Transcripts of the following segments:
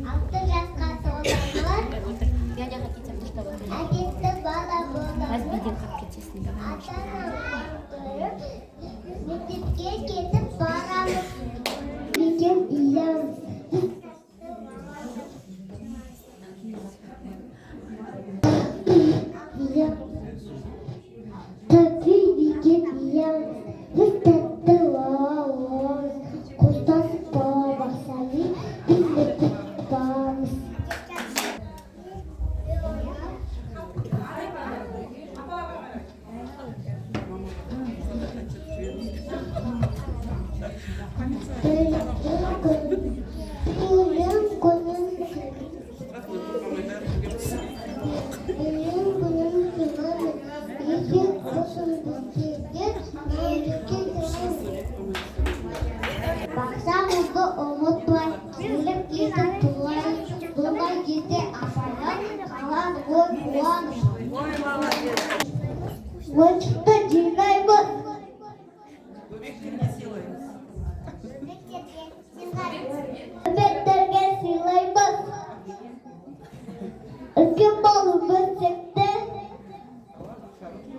Алтын жасқа толғанlar әдетті бала болды. Ата-анамызды көріп, мектепке кетіп барамыз. Биген иямыз. Тәпей биген иямыз. Біз тәтті лауыз. Қоштасып балабақшаны билері барамыз. Бақшамызды ұмытпай, келіп кетіп туғай, бұлдай кезде апайға қалар ғой қуаныш. Ойыншықты жинаймыз. Бөбектерге сыйлаймыз. Үлкен болып өссекте,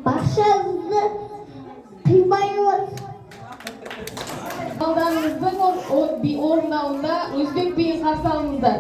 бақшамызды қимаймыз. Балдарыңыздың орындауында Өзбек биін қарсы алыңыздар.